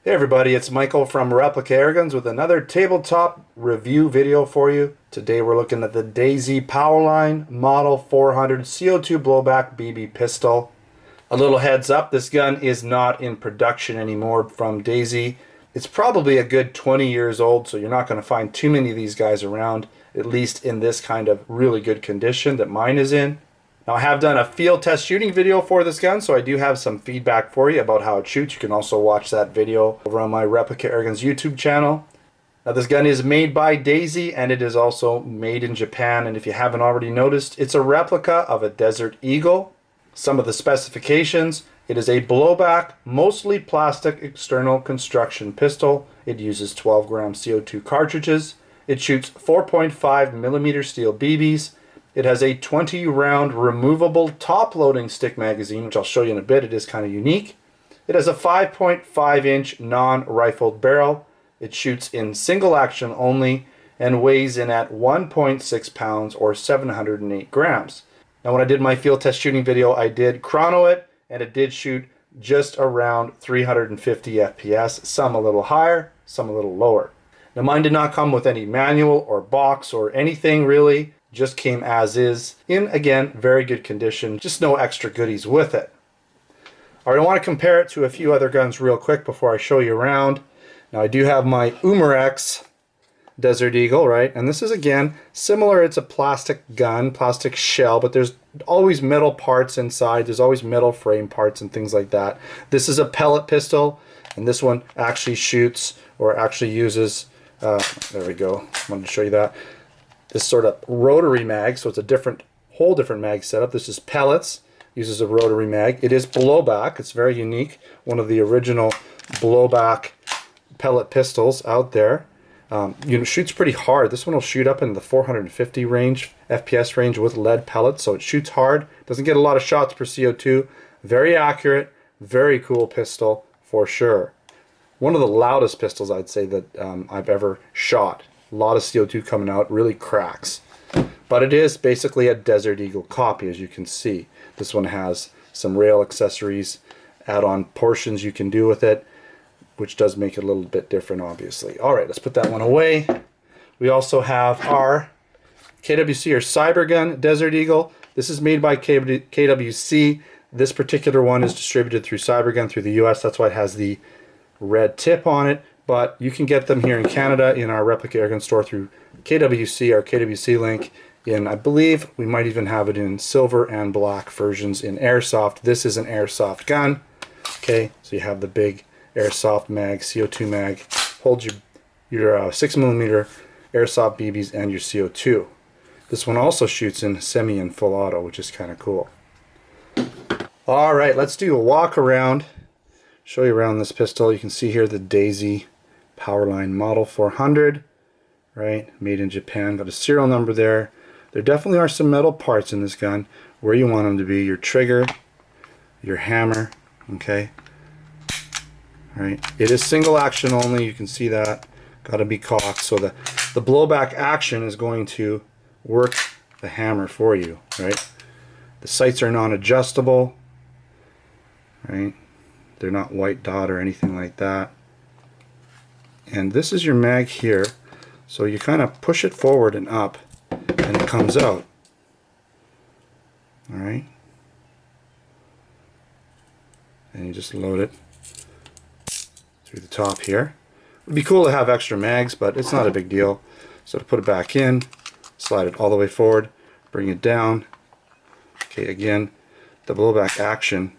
Hey everybody, it's Michael from Replica Airguns with another tabletop review video for you. Today we're looking at the Daisy Powerline Model 400 CO2 Blowback BB Pistol. A little heads up, this gun is not in production anymore from Daisy. It's probably a good 20 years old, so you're not going to find too many of these guys around, at least in this kind of really good condition that mine is in. Now I have done a field test shooting video for this gun, so I do have some feedback for you about how it shoots. You can also watch that video over on my Replica Airguns YouTube channel. Now this gun is made by Daisy and it is also made in Japan, and if you haven't already noticed, it's a replica of a Desert Eagle. Some of the specifications: it is a blowback, mostly plastic external construction pistol. It uses 12 gram CO2 cartridges. It shoots 4.5 millimeter steel BBs. It has a 20 round removable top loading stick magazine, which I'll show you in a bit. It is kind of unique. It has a 5.5 inch non-rifled barrel. It shoots in single action only and weighs in at 1.6 pounds or 708 grams. Now when I did my field test shooting video, I did chrono it and it did shoot just around 350 FPS, some a little higher, some a little lower. Now mine did not come with any manual or box or anything really. Just came as is, in, again, very good condition, just no extra goodies with it. All right, I want to compare it to a few other guns real quick before I show you around. Now I do have my Umarex Desert Eagle, right? And this is, again, similar. It's a plastic gun, plastic shell, but there's always metal parts inside. There's always metal frame parts and things like that. This is a pellet pistol, and this one actually shoots, or actually uses, there we go, I wanted to show you that. This sort of rotary mag, so it's a whole different mag setup. This is pellets, uses a rotary mag. It is blowback, it's very unique. One of the original blowback pellet pistols out there. Shoots pretty hard. This one will shoot up in the 450 range, FPS range with lead pellets, so it shoots hard. Doesn't get a lot of shots per CO2. Very accurate, very cool pistol for sure. One of the loudest pistols I'd say that I've ever shot. A lot of CO2 coming out, really cracks. But it is basically a Desert Eagle copy, as you can see. This one has some rail accessories, add-on portions you can do with it, which does make it a little bit different, obviously. All right, let's put that one away. We also have our KWC or Cybergun Desert Eagle. This is made by KWC. This particular one is distributed through Cybergun through the US. That's why it has the red tip on it. But you can get them here in Canada in our Replica Airgun store through KWC, our KWC link. In, I believe, we might even have it in silver and black versions in Airsoft. This is an Airsoft gun. Okay, so you have the big Airsoft mag, CO2 mag. Holds your 6mm Airsoft BBs and your CO2. This one also shoots in semi and full auto, which is kind of cool. All right, let's do a walk around. Show you around this pistol. You can see here the Daisy Powerline Model 400, right? Made in Japan. Got a serial number there. There definitely are some metal parts in this gun where you want them to be. Your trigger, your hammer, okay? All right. It is single action only. You can see that. Got to be cocked. So the blowback action is going to work the hammer for you, right? The sights are non-adjustable, right? They're not white dot or anything like that. And this is your mag here, so you kind of push it forward and up and it comes out. Alright, and you just load it through the top here. It would be cool to have extra mags, but it's not a big deal. So to put it back in, slide it all the way forward, bring it down. Okay, again, the blowback action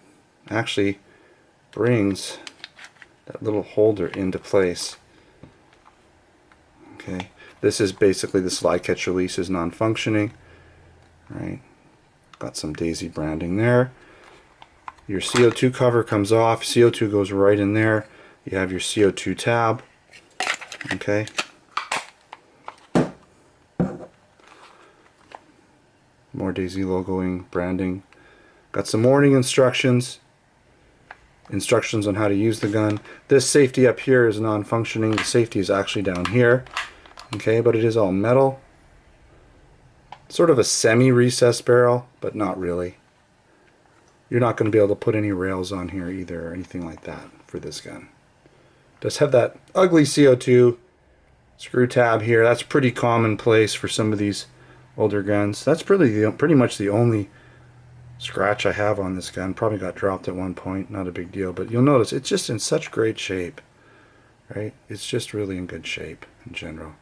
actually brings that little holder into place. Okay, this is basically the slide catch release is non-functioning, right? Got some Daisy branding there. Your CO2 cover comes off, CO2 goes right in there. You have your CO2 tab, okay? More Daisy logoing, branding. Got some warning instructions on how to use the gun. This safety up here is non-functioning. The safety is actually down here. Okay, but it is all metal. Sort of a semi-recessed barrel, but not really. You're not going to be able to put any rails on here either or anything like that for this gun. does have that ugly CO2 screw tab here. That's pretty commonplace for some of these older guns. That's pretty much the only scratch I have on this gun. Probably got dropped at one point, not a big deal, but you'll notice it's just in such great shape, right? It's just really in good shape in general.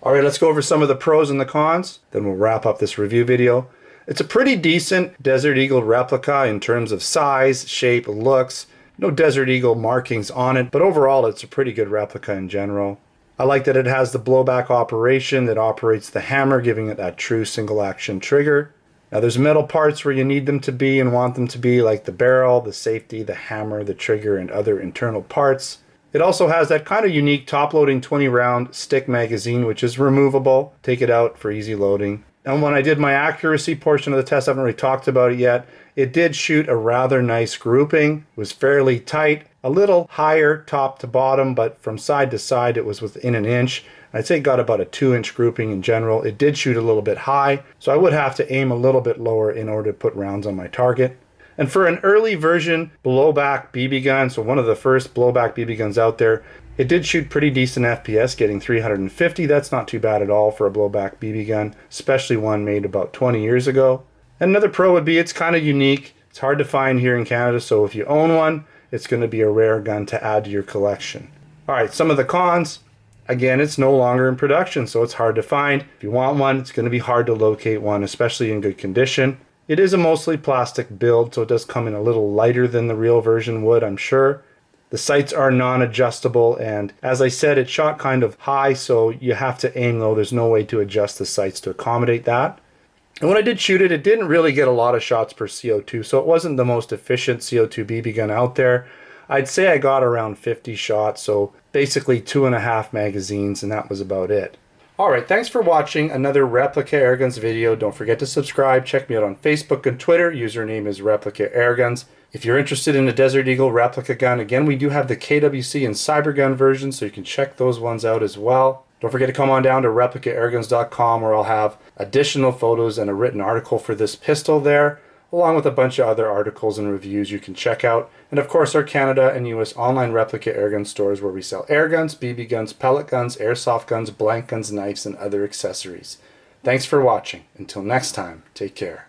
Alright, let's go over some of the pros and the cons, then we'll wrap up this review video. It's a pretty decent Desert Eagle replica in terms of size, shape, looks. No Desert Eagle markings on it, but overall it's a pretty good replica in general. I like that it has the blowback operation that operates the hammer, giving it that true single action trigger. Now there's metal parts where you need them to be and want them to be, like the barrel, the safety, the hammer, the trigger, and other internal parts. It also has that kind of unique top-loading 20-round stick magazine, which is removable. Take it out for easy loading. And when I did my accuracy portion of the test, I haven't really talked about it yet, it did shoot a rather nice grouping. It was fairly tight, a little higher top to bottom, but from side to side it was within an inch. I'd say it got about a 2-inch grouping in general. It did shoot a little bit high, so I would have to aim a little bit lower in order to put rounds on my target. And for an early version blowback BB gun, so one of the first blowback BB guns out there, it did shoot pretty decent FPS, getting 350. That's not too bad at all for a blowback BB gun, especially one made about 20 years ago. And another pro would be it's kind of unique. It's hard to find here in Canada, so if you own one, it's going to be a rare gun to add to your collection. Alright, some of the cons. Again, it's no longer in production, so it's hard to find. If you want one, it's going to be hard to locate one, especially in good condition. It is a mostly plastic build, so it does come in a little lighter than the real version would, I'm sure. The sights are non-adjustable, and as I said, it shot kind of high, so you have to aim low. There's no way to adjust the sights to accommodate that. And when I did shoot it, it didn't really get a lot of shots per CO2, so it wasn't the most efficient CO2 BB gun out there. I'd say I got around 50 shots, so basically 2.5 magazines, and that was about it. Alright, thanks for watching another Replica Airguns video. Don't forget to subscribe. Check me out on Facebook and Twitter. Username is Replica Airguns. If you're interested in a Desert Eagle replica gun, again, we do have the KWC and Cybergun version, so you can check those ones out as well. Don't forget to come on down to ReplicaAirguns.com, where I'll have additional photos and a written article for this pistol there, along with a bunch of other articles and reviews you can check out. And of course our Canada and US online Replica Airgun stores, where we sell air guns, BB guns, pellet guns, airsoft guns, blank guns, knives, and other accessories. Thanks for watching. Until next time, take care.